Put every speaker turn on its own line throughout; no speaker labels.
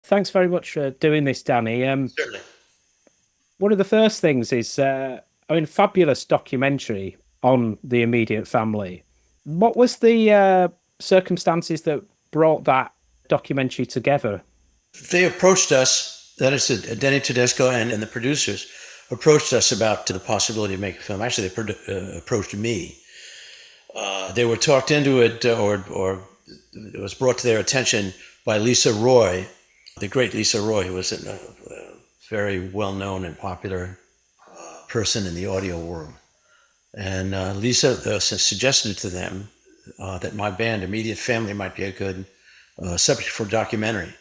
Thanks very much for doing this, Danny.
Certainly.
One of the first things is, fabulous documentary on the immediate family. What was the circumstances that brought that documentary together?
They approached us, that is, Denny Tedesco and the producers approached us about the possibility of making a film. Actually, they approached me. They were talked into it, or it was brought to their attention by Lisa Roy, the great Lisa Roy, who was a very well known and popular person in the audio world. And Lisa suggested to them that my band, Immediate Family, might be a good subject for a documentary.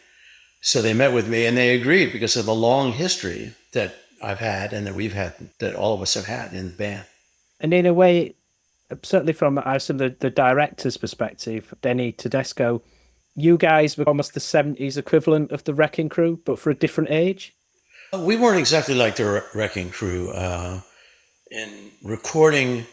So they met with me and they agreed because of the long history that I've had and that we've had, that all of us have had in the band.
And in a way, certainly from the director's perspective, Denny Tedesco, you guys were almost the 70s equivalent of the Wrecking Crew, but for a different age.
We weren't exactly like the Wrecking Crew. In recording,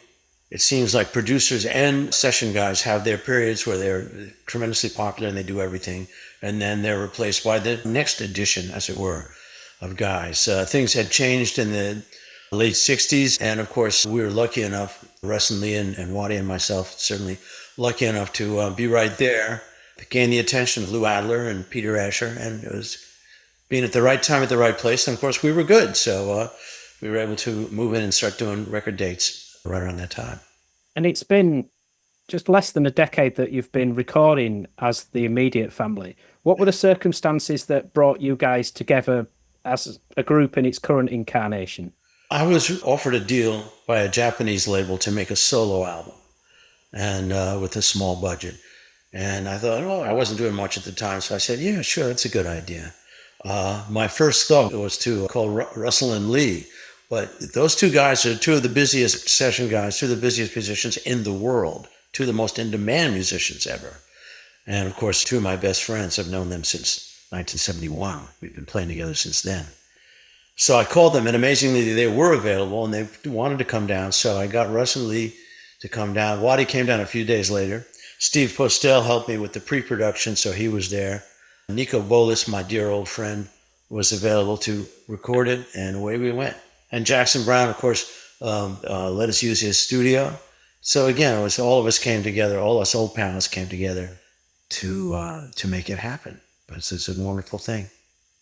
it seems like producers and session guys have their periods where they're tremendously popular and they do everything, and then they're replaced by the next edition, as it were, of guys. Things had changed in the late 60s, and of course, we were lucky enough, Russ and Lee and Waddy and myself, certainly lucky enough to be right there, to gain the attention of Lou Adler and Peter Asher, and it was being at the right time at the right place. And of course, we were good, so we were able to move in and start doing record dates right around that time.
And it's been just less than a decade that you've been recording as the immediate family. What were the circumstances that brought you guys together as a group in its current incarnation?
I was offered a deal by a Japanese label to make a solo album, and with a small budget. And I thought, well, I wasn't doing much at the time, so I said, yeah, sure, that's a good idea. My first thought was to call Russell and Lee, but those two guys are two of the busiest session guys, two of the busiest musicians in the world, two of the most in-demand musicians ever. And of course, two of my best friends. I've known them since 1971. We've been playing together since then. So I called them, and amazingly, they were available, and they wanted to come down. So I got Russ and Lee to come down. Waddy came down a few days later. Steve Postel helped me with the pre-production, so he was there. Nico Bolas, my dear old friend, was available to record it, and away we went. And Jackson Browne, of course, let us use his studio. So again, it was all of us came together, all us old pals came together to make it happen. But it's a wonderful thing.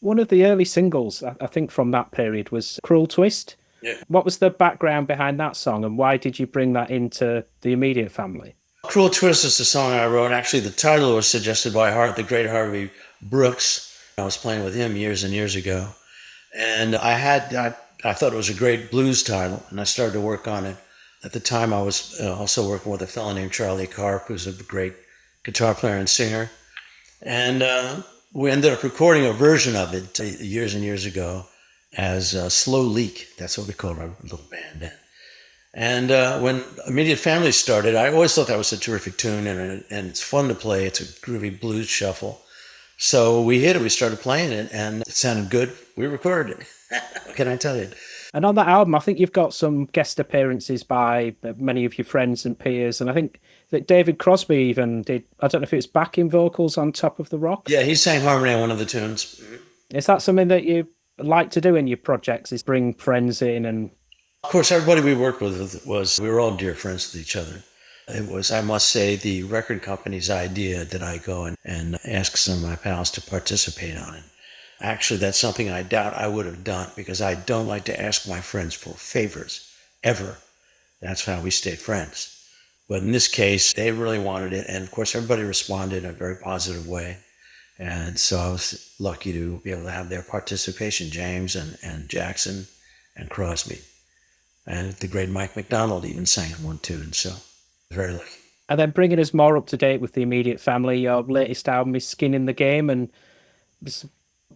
One of the early singles, I think, from that period was Cruel Twist.
Yeah.
What was the background behind that song, and why did you bring that into the immediate family?
Cruel Twist is the song I wrote. Actually, the title was suggested by the great Harvey Brooks. I was playing with him years and years ago. And I thought it was a great blues title, and I started to work on it. At the time, I was also working with a fellow named Charlie Karp, who's a great guitar player and singer. And we ended up recording a version of it years and years ago as Slow Leak. That's what we called our little band then. And when Immediate Family started, I always thought that was a terrific tune, and it's fun to play. It's a groovy blues shuffle. So we hit it, we started playing it, and it sounded good. We recorded it. What can I tell you?
And on that album, I think you've got some guest appearances by many of your friends and peers. And I think that David Crosby even did, I don't know if it's backing vocals on Top of the Rock.
Yeah, he sang harmony on one of the tunes.
Is that something that you like to do in your projects, is bring friends in? And
Of course, everybody we worked with we were all dear friends with each other. It was, I must say, the record company's idea that I go and ask some of my pals to participate on it. Actually, that's something I doubt I would have done because I don't like to ask my friends for favors, ever. That's how we stay friends. But in this case, they really wanted it. And of course, everybody responded in a very positive way. And so I was lucky to be able to have their participation, James and Jackson and Crosby. And the great Mike McDonald even sang in one tune. So very lucky.
and then bringing us more up to date with the immediate family, your latest album is Skin in the Game. And there's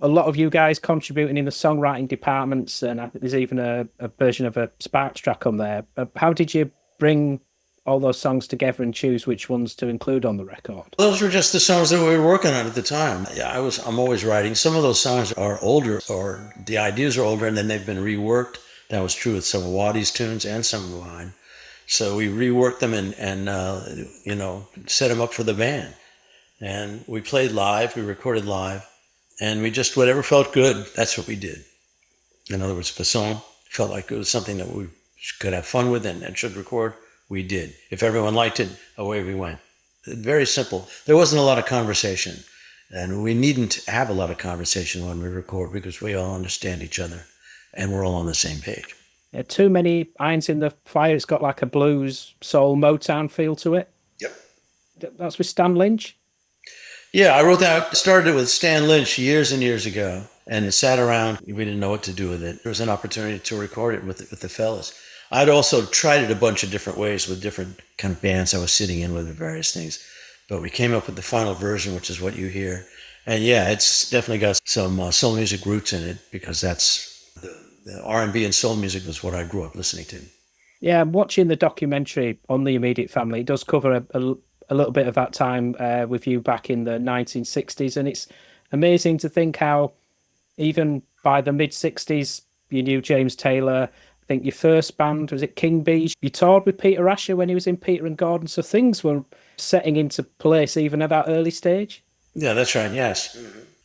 a lot of you guys contributing in the songwriting departments. And I think there's even a version of a Sparks track on there. How did you bring all those songs together and choose which ones to include on the record?
Those were just the songs that we were working on at the time. Yeah, I'm always writing. Some of those songs are older, or the ideas are older, and then they've been reworked. That was true with some of Waddy's tunes and some of mine. So we reworked them and set them up for the band. And we played live. We recorded live. And we just, whatever felt good, that's what we did. In other words, if a song felt like it was something that we could have fun with and should record, we did. If everyone liked it, away we went. Very simple. There wasn't a lot of conversation. And we needn't have a lot of conversation when we record because we all understand each other and we're all on the same page.
Yeah, too many irons in the fire. It's got like a blues, soul, Motown feel to it.
Yep.
That's with Stan Lynch.
Yeah, I wrote that, started it with Stan Lynch years and years ago, and it sat around. We didn't know what to do with it. There was an opportunity to record it with the fellas. I'd also tried it a bunch of different ways with different kind of bands I was sitting in with various things, but we came up with the final version, which is what you hear. And yeah, it's definitely got some soul music roots in it because that's the R&B and soul music was what I grew up listening to.
Yeah, I'm watching the documentary on the immediate family. It does cover a little bit of that time with you back in the 1960s, and it's amazing to think how even by the mid 60s you knew James Taylor. I think your first band was it King Bees. You toured with Peter Asher when he was in Peter and Gordon, so things were setting into place even at that early stage.
Yeah, that's right. Yes.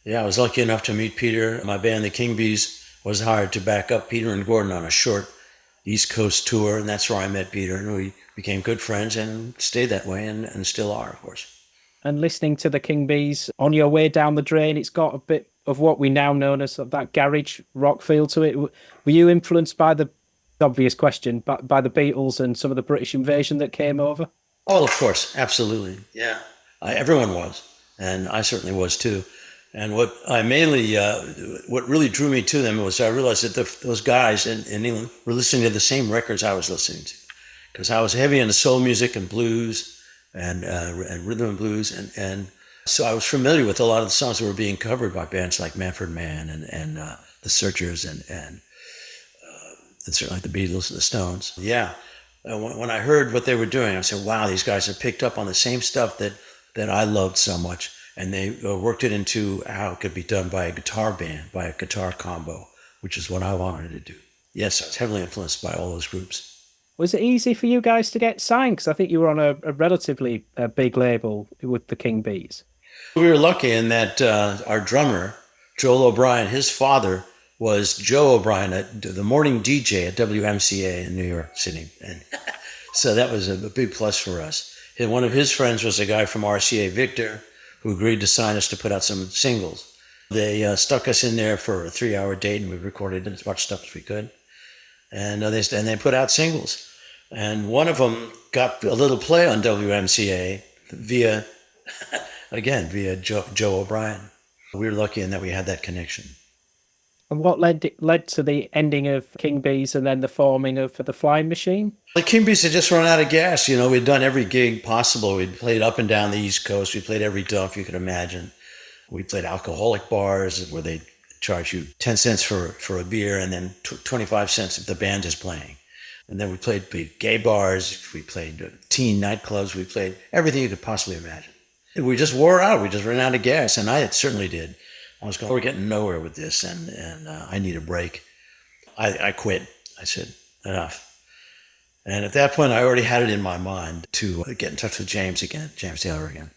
Yeah, I was lucky enough to meet Peter. My band, the King Bees, was hired to back up Peter and Gordon on a short East Coast tour, and that's where I met Peter, and we became good friends and stayed that way, and still are, of course.
And listening to the King Bees on your way down the drain, it's got a bit of what we now know as that garage rock feel to it. Were you influenced by the obvious question, by the Beatles and some of the British invasion that came over?
Oh, of course, absolutely. Yeah, everyone was, and I certainly was too. And what really drew me to them was I realized that those guys in England were listening to the same records I was listening to, because I was heavy into soul music and blues and rhythm and blues, and so I was familiar with a lot of the songs that were being covered by bands like Manfred Mann and the Searchers and certainly the Beatles and the Stones. Yeah, when I heard what they were doing, I said, "Wow, these guys have picked up on the same stuff that I loved so much." And they worked it into how it could be done by a guitar band, by a guitar combo, which is what I wanted to do. Yes, I was heavily influenced by all those groups.
Was it easy for you guys to get signed? Because I think you were on a relatively big label with the King Bees.
We were lucky in that our drummer, Joel O'Brien, his father was Joe O'Brien, the morning DJ at WMCA in New York City. And so that was a big plus for us. And one of his friends was a guy from RCA, Victor, who agreed to sign us to put out some singles. They stuck us in there for a 3-hour date, and we recorded as much stuff as we could. And they put out singles. And one of them got a little play on WMCA via Joe O'Brien. We were lucky in that we had that connection.
And what led to the ending of King Bees and then the forming of the Flying Machine?
The King Bees had just run out of gas. We'd done every gig possible. We'd played up and down the East Coast. We played every dump you could imagine. We played alcoholic bars where they charge you 10 cents for a beer and then 25 cents if the band is playing. And then we played gay bars. We played teen nightclubs. We played everything you could possibly imagine. And we just wore out. We just ran out of gas, and I certainly did. I was going, we're getting nowhere with this, and I need a break. I quit. I said, enough. And at that point, I already had it in my mind to get in touch with James Taylor again.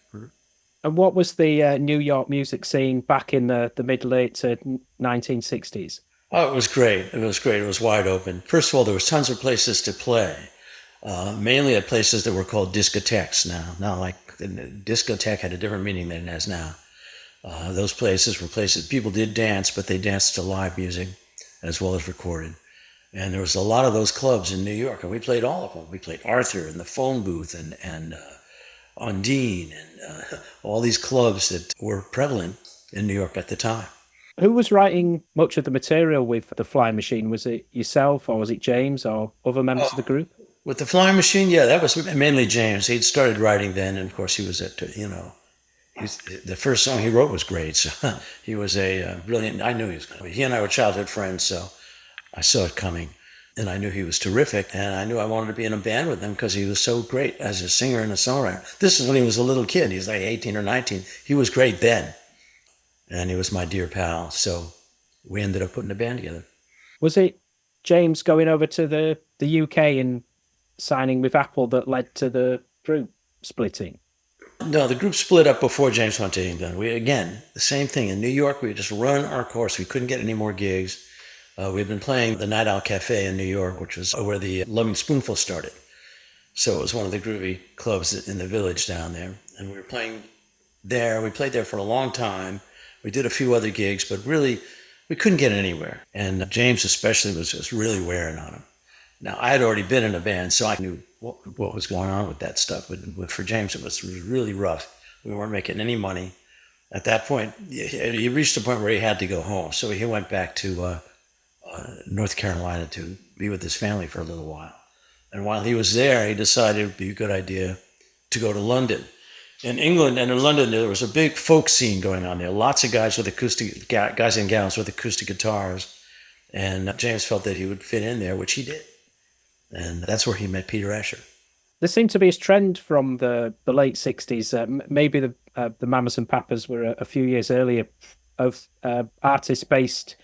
And what was the New York music scene back in the mid-late 1960s?
Oh, it was great. It was great. It was wide open. First of all, there was tons of places to play, mainly at places that were called discotheques now. Now, like, discotheque had a different meaning than it has now. Those places were places people did dance, but they danced to live music as well as recorded. And there was a lot of those clubs in New York, and we played all of them. We played Arthur and the Phone Booth and Undine and all these clubs that were prevalent in New York at the time.
Who was writing much of the material with the Flying Machine? Was it yourself, or was it James, or other members of the group?
With the Flying Machine, yeah, that was mainly James. He'd started writing then, and of course he was the first song he wrote was great. So he was a brilliant. I knew he was going to be. He and I were childhood friends, so I saw it coming, and I knew he was terrific, and I knew I wanted to be in a band with him because he was so great as a singer and a songwriter. This is when he was a little kid. He was like 18 or 19. He was great then, and he was my dear pal. So we ended up putting a band together.
Was it James going over to the UK and signing with Apple that led to the group splitting?
No, the group split up before James went to England. We, again, the same thing. In New York, we just run our course. We couldn't get any more gigs. We'd been playing the Night Owl Cafe in New York, which was where the Loving Spoonful started. So it was one of the groovy clubs in the village down there. And we were playing there. We played there for a long time. We did a few other gigs, but really, we couldn't get anywhere. And James especially was just really wearing on him. Now, I had already been in a band, so I knew what was going on with that stuff. But for James, it was really rough. We weren't making any money. At that point, he reached a point where he had to go home. So he went back to North Carolina to be with his family for a little while. And while he was there, he decided it would be a good idea to go to London. In England and in London, there was a big folk scene going on there. Lots of guys and gals with acoustic guitars. And James felt that he would fit in there, which he did. And that's where he met Peter Asher.
There seemed to be a trend from the late 60s. Maybe the Mamas and Papas were a few years earlier, of artists based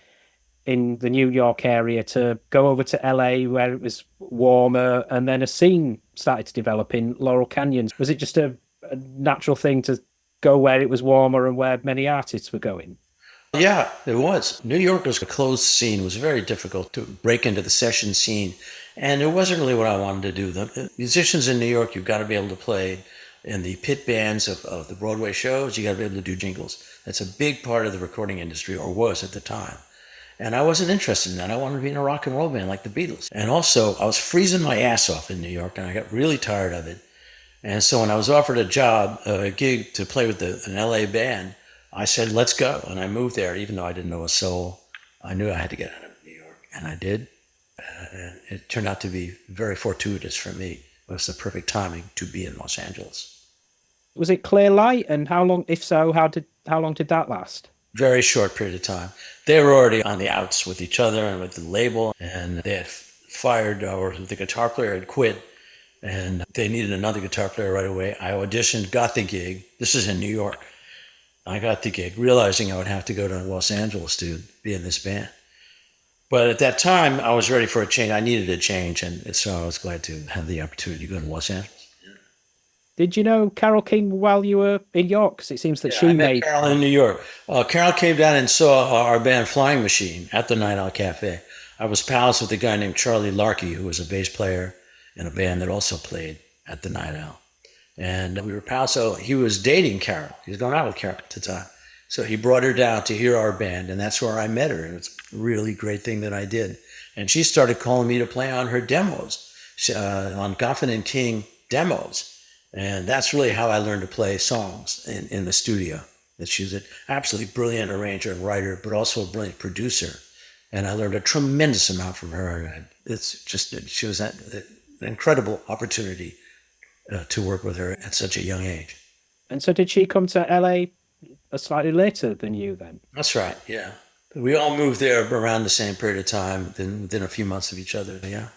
in the New York area to go over to LA where it was warmer, and then a scene started to develop in Laurel Canyon. Was it just a natural thing to go where it was warmer and where many artists were going?
Yeah, it was. New York was a closed scene. It was very difficult to break into the session scene. And it wasn't really what I wanted to do. The musicians in New York, you've got to be able to play in the pit bands of the Broadway shows. You got to be able to do jingles. That's a big part of the recording industry, or was at the time. And I wasn't interested in that. I wanted to be in a rock and roll band like the Beatles. And also, I was freezing my ass off in New York, and I got really tired of it. And so when I was offered a gig to play with an LA band, I said, let's go. And I moved there, even though I didn't know a soul. I knew I had to get out of New York, and I did. And it turned out to be very fortuitous for me. It was the perfect timing to be in Los Angeles.
Was it Clear Light? And how long, if so, how long did that last?
Very short period of time. They were already on the outs with each other and with the label, and they had fired, or the guitar player had quit, and they needed another guitar player right away. I auditioned, got the gig. This is in New York. I got the gig, realizing I would have to go to Los Angeles to be in this band. But at that time, I was ready for a change. I needed a change, and so I was glad to have the opportunity to go to Los Angeles.
Did you know Carole King while you were in York? Because it seems that
Yeah,
she
I met
made...
Carole in New York. Carole came down and saw our band Flying Machine at the Night Owl Cafe. I was pals with a guy named Charlie Larkey, who was a bass player in a band that also played at the Night Owl. And we were pals, so he was dating Carole. He was going out with Carole at the time. So he brought her down to hear our band, and that's where I met her. And it's a really great thing that I did. And she started calling me to play on her demos, on Goffin and King demos. And that's really how I learned to play songs in the studio. That she was an absolutely brilliant arranger and writer, but also a brilliant producer. And I learned a tremendous amount from her. It's just, she was an incredible opportunity to work with her at such a young age.
And so did she come to LA slightly later than you then?
That's right, yeah. We all moved there around the same period of time, within a few months of each other, yeah.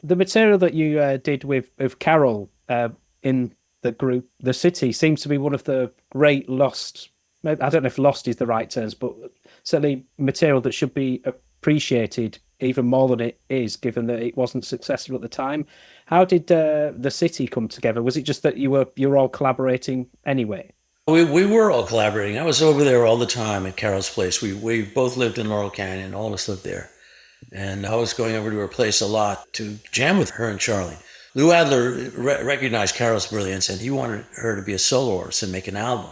The material that you did with Carole in the group, The City, seems to be one of the great lost, I don't know if lost is the right terms, but certainly material that should be appreciated even more than it is, given that it wasn't successful at the time. How did The City come together? Was it just that you were all collaborating anyway?
We were all collaborating. I was over there all the time at Carole's place. We both lived in Laurel Canyon, all of us lived there. And I was going over to her place a lot to jam with her and Charlie. Lou Adler recognized Carole's brilliance, and he wanted her to be a solo artist and make an album.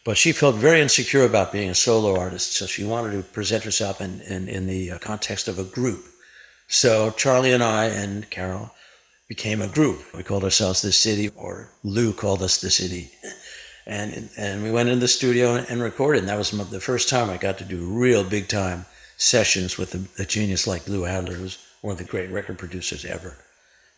But she felt very insecure about being a solo artist, so she wanted to present herself in the context of a group. So Charlie and I and Carole became a group. We called ourselves The City, or Lou called us The City. And we went in the studio and recorded, and that was the first time I got to do real big-time sessions with a genius like Lou Adler, who's one of the great record producers ever.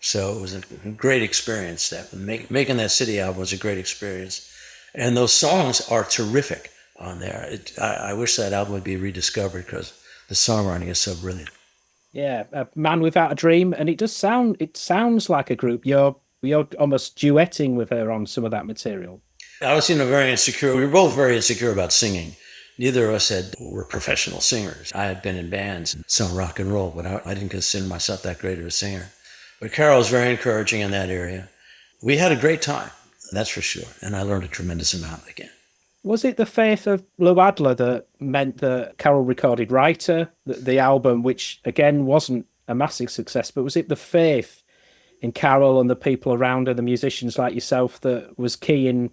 So it was a great experience. Making that City album was a great experience. And those songs are terrific on there. I wish that album would be rediscovered because the songwriting is so brilliant.
Yeah, Man Without a Dream, and it sounds like a group. You're almost duetting with her on some of that material.
I was, very insecure. We were both very insecure about singing. Neither of us were professional singers. I had been in bands and sung rock and roll, but I didn't consider myself that great of a singer. But Carole was very encouraging in that area. We had a great time. That's for sure. And I learned a tremendous amount again.
Was it the faith of Lou Adler that meant that Carole recorded Writer, the album, which again wasn't a massive success, but was it the faith in Carole and the people around her, the musicians like yourself, that was key in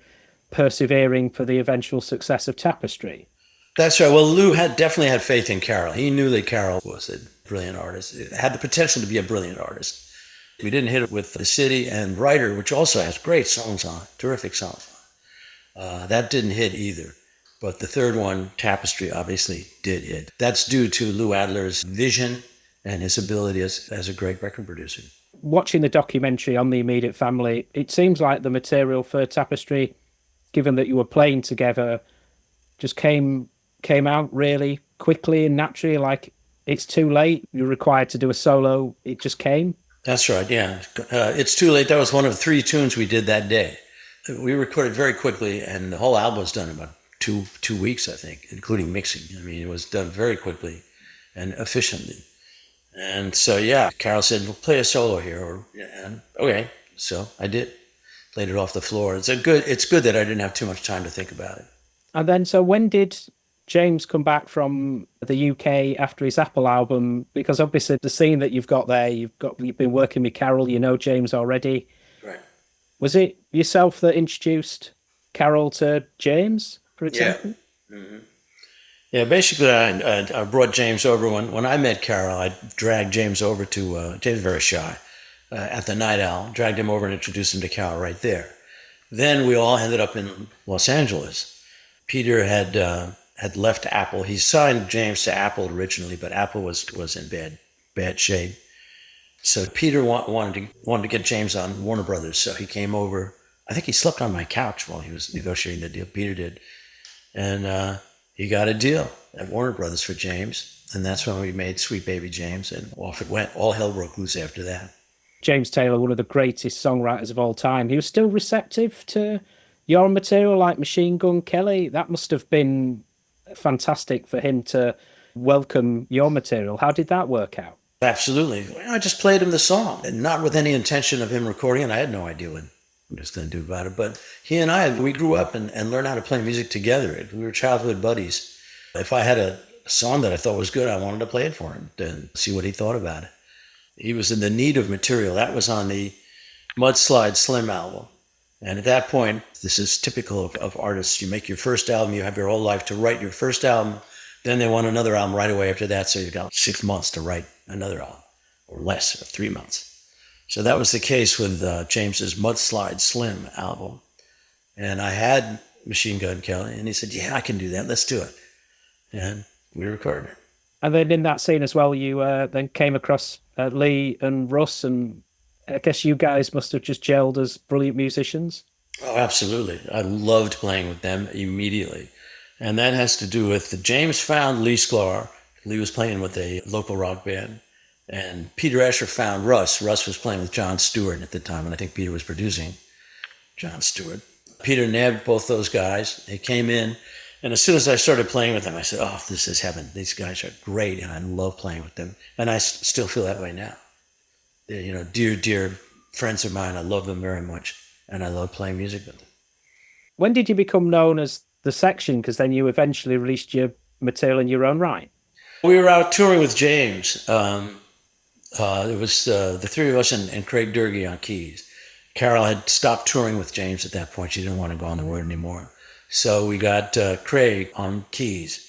persevering for the eventual success of Tapestry?
That's right. Well, Lou had definitely had faith in Carole. He knew that Carole was a brilliant artist. It had the potential to be a brilliant artist. We didn't hit it with The City and Writer, which also has great songs on it, terrific songs. That didn't hit either. But the third one, Tapestry, obviously did hit. That's due to Lou Adler's vision and his ability as a great record producer.
Watching the documentary on the immediate family, it seems like the material for Tapestry, given that you were playing together, just came out really quickly and naturally. Like it's too late. You're required to do a solo. It just came.
That's right, yeah. It's Too Late. That was one of 3 tunes we did that day. We recorded very quickly, and the whole album was done in about two weeks, I think, including mixing. I mean, it was done very quickly and efficiently. And so, yeah, Carole said, "We'll play a solo here." And okay, so I did. Played it off the floor. It's good that I didn't have too much time to think about it.
And then, so when did James come back from the UK after his Apple album? Because obviously the scene that you've got there, you've been working with Carole, you know James already.
Right.
Was it yourself that introduced Carole to James, for example?
Yeah. Mm-hmm. Yeah, basically, I brought James over. When I met Carole, I dragged James over to, James was very shy, at the Night Owl, dragged him over and introduced him to Carole right there. Then we all ended up in Los Angeles. Peter had left Apple. He signed James to Apple originally, but Apple was in bad shape. So Peter wanted to get James on Warner Brothers. So he came over. I think he slept on my couch while he was negotiating the deal. Peter did, and he got a deal at Warner Brothers for James, and that's when we made Sweet Baby James, and off it went. All hell broke loose after that.
James Taylor, one of the greatest songwriters of all time, he was still receptive to your material like Machine Gun Kelly. That must have been fantastic for him to welcome your material. How did that work out?
Absolutely. I just played him the song, and not with any intention of him recording it. I had no idea what I'm just going to do about it. But he and we grew up and learned how to play music together. We were childhood buddies. If I had a song that I thought was good, I wanted to play it for him to see what he thought about it. He was in the need of material. That was on the Mudslide Slim album. And at that point, this is typical of artists. You make your first album, you have your whole life to write your first album, then they want another album right away after that, so you've got 6 months to write another album, or less, or 3 months. So that was the case with James's Mudslide Slim album. And I had Machine Gun Kelly, and he said, "Yeah, I can do that, let's do it." And we recorded it.
And then in that scene as well, you then came across Lee and Russ, and I guess you guys must have just gelled as brilliant musicians.
Oh, absolutely. I loved playing with them immediately. And that has to do with James found Lee Sklar. Lee was playing with a local rock band. And Peter Escher found Russ. Russ was playing with Jon Stewart at the time, and I think Peter was producing Jon Stewart. Peter nabbed both those guys. They came in, and as soon as I started playing with them, I said, "Oh, this is heaven. These guys are great, and I love playing with them." And I still feel that way now. They're, dear friends of mine. I love them very much, and I love playing music with them.
When did you become known as The Section? Because then you eventually released your material in your own right.
We were out touring with James. It was the 3 of us and Craig Durgee on keys. Carole had stopped touring with James at that point. She didn't want to go on the road anymore. So we got Craig on keys.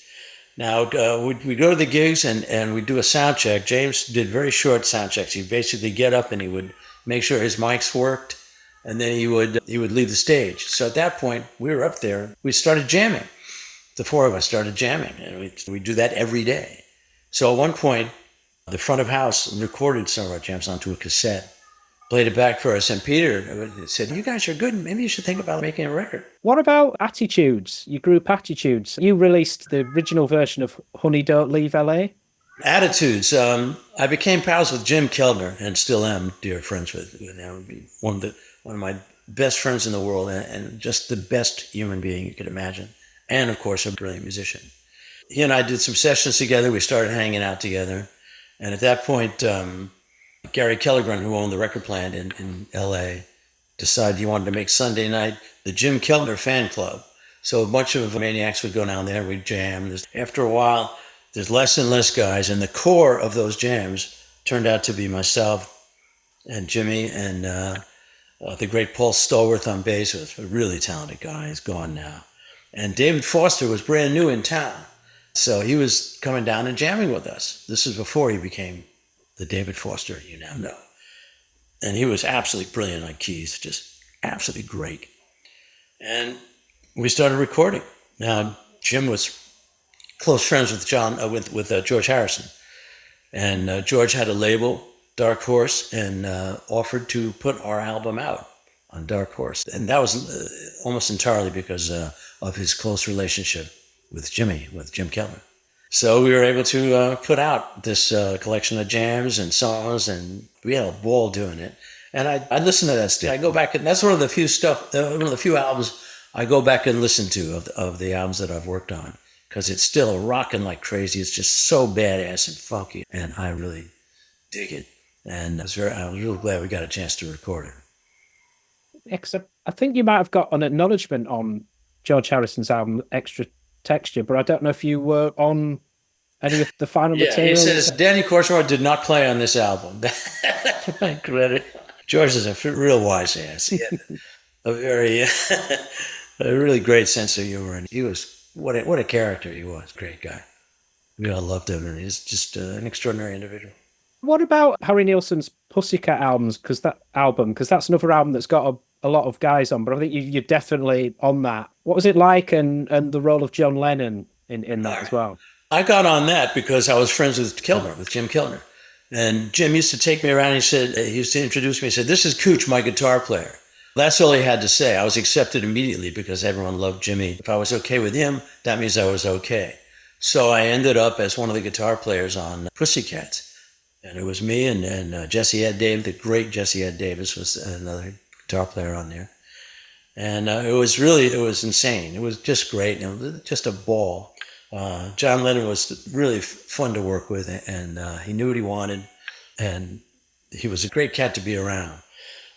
Now, we'd go to the gigs and we'd do a sound check. James did very short sound checks. He'd basically get up and he would make sure his mics worked, and then he would leave the stage. So at that point, we were up there. We started jamming. The 4 of us started jamming, and we'd do that every day. So at one point, the front of house recorded some of our jams onto a cassette, played it back for us, and Peter said, "You guys are good. Maybe you should think about making a record."
What about Attitudes, your group Attitudes? You released the original version of Honey Don't Leave LA.
Attitudes. I became pals with Jim Keltner, and still am dear friends with. One of my best friends in the world, and just the best human being you could imagine. And of course, a brilliant musician. He and I did some sessions together. We started hanging out together. And at that point, Gary Kellegren, who owned the record plant in LA, decided he wanted to make Sunday night the Jim Keltner fan club. So a bunch of maniacs would go down there and we'd jam. After a while, there's less and less guys, and the core of those jams turned out to be myself and Jimmy and the great Paul Stallworth on bass, was a really talented guy. He's gone now. And David Foster was brand new in town. So he was coming down and jamming with us. This is before he became the David Foster you now know. And he was absolutely brilliant on keys, just absolutely great. And we started recording. Now, Jim was close friends with George Harrison. And George had a label, Dark Horse, and offered to put our album out on Dark Horse. And that was almost entirely because of his close relationship with Jim Keltner. So we were able to put out this collection of jams and songs, and we had a ball doing it. And I listen to that still. I go back, and that's one of the few albums I go back and listen to of the albums that I've worked on, because it's still rocking like crazy. It's just so badass and funky, and I really dig it. And I was really glad we got a chance to record it.
Except, I think you might have got an acknowledgement on George Harrison's album, Extra Texture, but I don't know if you were on any of the final material.
He says Danny Kortchmar did not play on this album. That's my credit. George is a real wise ass. He had a very, a really great sense of humor, and he was what a character he was. Great guy. We all loved him, and he's just an extraordinary individual.
What about Harry Nilsson's Pussycat albums? Because that's another album that's got a lot of guys on, but I think you're definitely on that. What was it like, and the role of John Lennon in that as well?
I got on that because I was friends with Jim Keltner. And Jim used to take me around, and he used to introduce me. He said, "This is Cooch, my guitar player." That's all he had to say. I was accepted immediately because everyone loved Jimmy. If I was okay with him, that means I was okay. So I ended up as one of the guitar players on Pussycats. And it was me and Jesse Ed Davis, the great Jesse Ed Davis was another guitar player on there. And it was insane. It was just great. It was just a ball. John Lennon was really fun to work with, and he knew what he wanted, and he was a great cat to be around.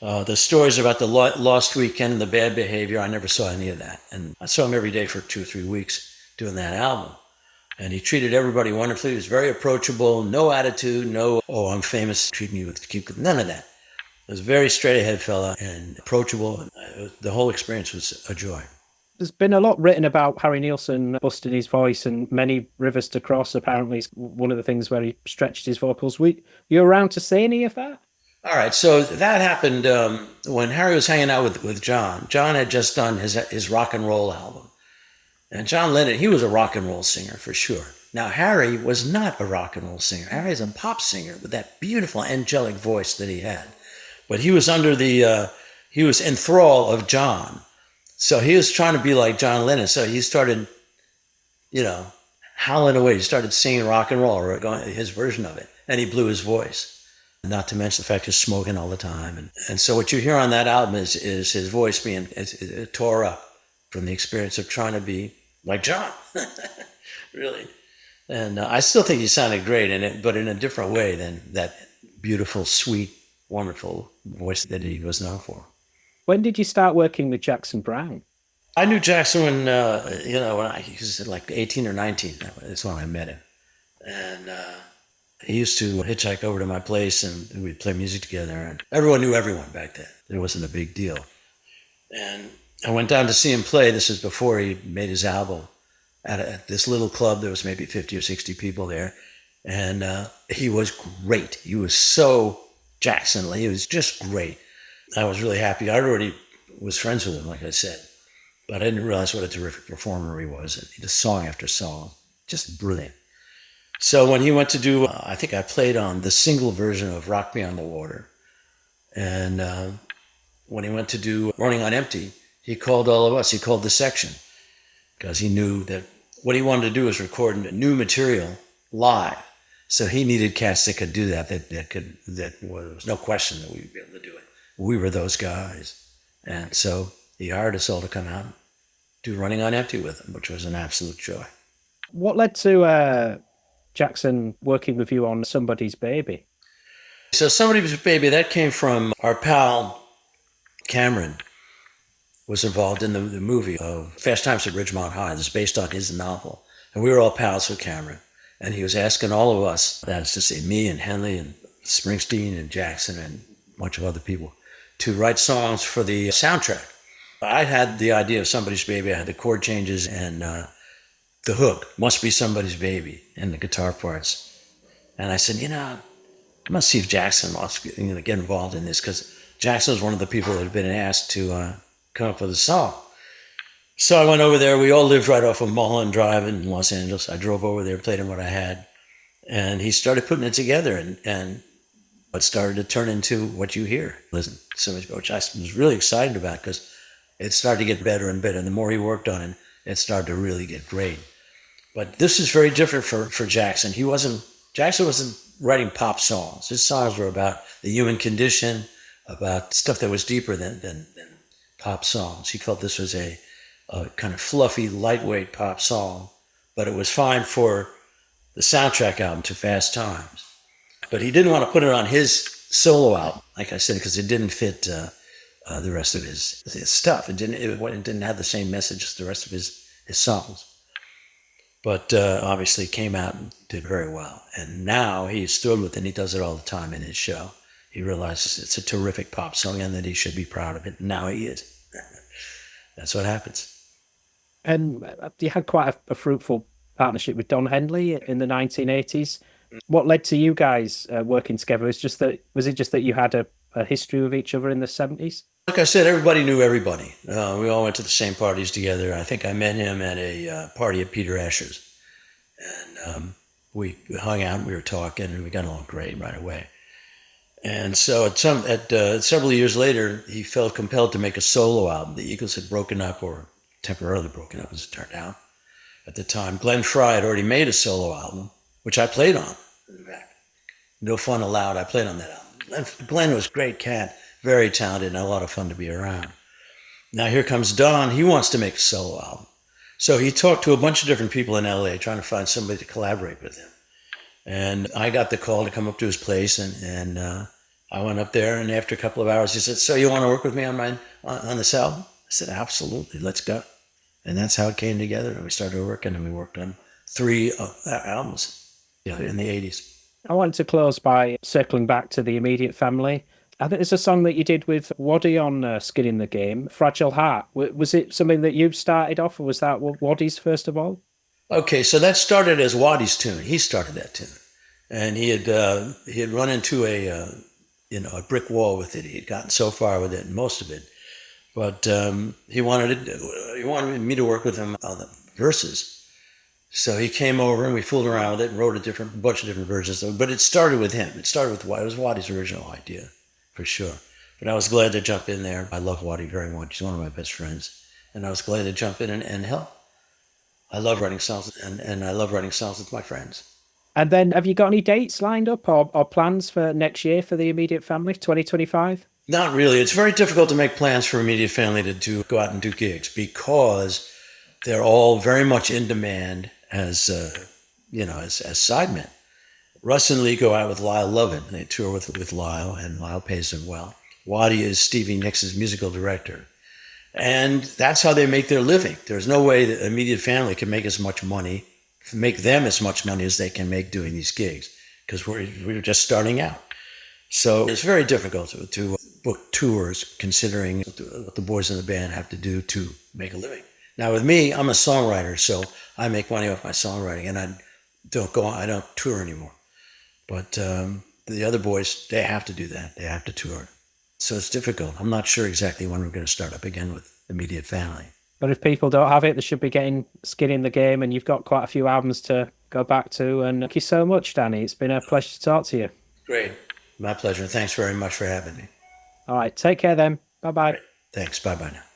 The stories about the lost weekend and the bad behavior, I never saw any of that. And I saw him every day for 2 or 3 weeks doing that album. And he treated everybody wonderfully. He was very approachable, no attitude, no, "Oh, I'm famous, treat me with keep," none of that. He was a very straight-ahead fella and approachable. The whole experience was a joy.
There's been a lot written about Harry Nilsson busting his voice, and many rivers to cross apparently is one of the things where he stretched his vocals. Were you around to see any of that?
All right, so that happened when Harry was hanging out with John. John had just done his rock and roll album. And John Lennon, he was a rock and roll singer for sure. Now, Harry was not a rock and roll singer. Harry's a pop singer with that beautiful angelic voice that he had. But he was he was in thrall of John. So he was trying to be like John Lennon. So he started, howling away. He started singing rock and roll, or his version of it. And he blew his voice. Not to mention the fact he's smoking all the time. And so what you hear on that album is his voice being tore up from the experience of trying to be like John, really. And I still think he sounded great but in a different way than that beautiful, sweet, wonderful voice that he was known for.
When did you start working with Jackson Browne?
I knew Jackson when he was like 18 or 19. That's when I met him. And he used to hitchhike over to my place, and we'd play music together. And everyone knew everyone back then. It wasn't a big deal. And I went down to see him play. This is before he made his album at this little club. There was maybe 50 or 60 people there. And he was great. He was so Jackson-like. He was just great. I was really happy. I already was friends with him, like I said. But I didn't realize what a terrific performer he was. And he did song after song. Just brilliant. So when he went to do, I think I played on the single version of Rock Me on the Water. And when he went to do Running on Empty, he called all of us. He called the section because he knew that what he wanted to do was record new material live. So he needed cats that could do that. There was no question that we'd be able to do it. We were those guys. And so he hired us all to come out and do Running on Empty with him, which was an absolute joy.
What led to Jackson working with you on Somebody's Baby?
So Somebody's Baby, that came from our pal Cameron was involved in the movie of Fast Times at Ridgemont High. It's based on his novel. And we were all pals with Cameron. And he was asking all of us, that is to say me and Henley and Springsteen and Jackson and a bunch of other people, to write songs for the soundtrack. I had the idea of Somebody's Baby. I had the chord changes and the hook, Must Be Somebody's Baby, and the guitar parts. And I said, I must see if Jackson wants to get involved in this, because Jackson was one of the people that had been asked to come up with a song. So I went over there. We all lived right off of Mulholland Drive in Los Angeles. I drove over there, played him what I had, and he started putting it together, and it started to turn into what you hear. Listen, so which I was really excited about, because it started to get better and better. And the more he worked on it, it started to really get great. But this is very different for Jackson. Jackson wasn't writing pop songs. His songs were about the human condition, about stuff that was deeper than pop songs. He felt this was a kind of fluffy, lightweight pop song, but it was fine for the soundtrack album to Fast Times. But he didn't want to put it on his solo album, like I said, because it didn't fit the rest of his stuff. It didn't have the same message as the rest of his songs. But obviously came out and did very well. And now he's thrilled with it, and he does it all the time in his show. He realizes it's a terrific pop song and that he should be proud of it. And now he is. That's what happens.
And you had quite a fruitful partnership with Don Henley in the 1980s. What led to you guys working together? Was it just that you had a history with each other in the 70s?
Like I said, everybody knew everybody. We all went to the same parties together. I think I met him at a party at Peter Asher's. And we hung out and we were talking and we got along great right away. And so several years later, he felt compelled to make a solo album. The Eagles had broken up, or temporarily broken up as it turned out. At the time, Glenn Frey had already made a solo album, which I played on. In fact, No Fun Allowed, I played on that album. Glenn was a great cat, very talented, and a lot of fun to be around. Now here comes Don. He wants to make a solo album. So he talked to a bunch of different people in LA trying to find somebody to collaborate with him. And I got the call to come up to his place, and I went up there, and after a couple of hours, he said, "So you want to work with me on this album?" I said, "Absolutely, let's go." And that's how it came together, and we started working, and we worked on 3 albums in the 80s.
I wanted to close by circling back to the immediate family. I think there's a song that you did with Waddy on Skin in the Game, Fragile Heart. Was it something that you started off, or was that Waddy's first of all?
Okay, so that started as Waddy's tune. He started that tune. And he had run into a brick wall with it. He had gotten so far with it, most of it. But he wanted me to work with him on the verses. So he came over and we fooled around with it and wrote a bunch of different versions. But it started with him. It was Waddy's original idea, for sure. But I was glad to jump in there. I love Waddy very much. He's one of my best friends. And I was glad to jump in and help. I love writing songs, and I love writing songs with my friends.
And then have you got any dates lined up or plans for next year for the immediate family, 2025?
Not really. It's very difficult to make plans for immediate family to go out and do gigs, because they're all very much in demand as sidemen. Russ and Lee go out with Lyle Lovett, and they tour with Lyle, and Lyle pays them well. Waddy is Stevie Nicks' musical director. And that's how they make their living. There's no way that immediate family can make them as much money as they can make doing these gigs, because we're just starting out. So it's very difficult to book tours, considering what the boys in the band have to do to make a living. Now with me, I'm a songwriter, so I make money off my songwriting, and I don't tour anymore. But the other boys, they have to do that. They have to tour. So it's difficult. I'm not sure exactly when we're going to start up again with immediate family.
But if people don't have it, they should be getting skin in the game, and you've got quite a few albums to go back to. And thank you so much, Danny. It's been a pleasure to talk to you.
Great. My pleasure. Thanks very much for having me.
All right. Take care then. Bye-bye.
Great. Thanks. Bye-bye now.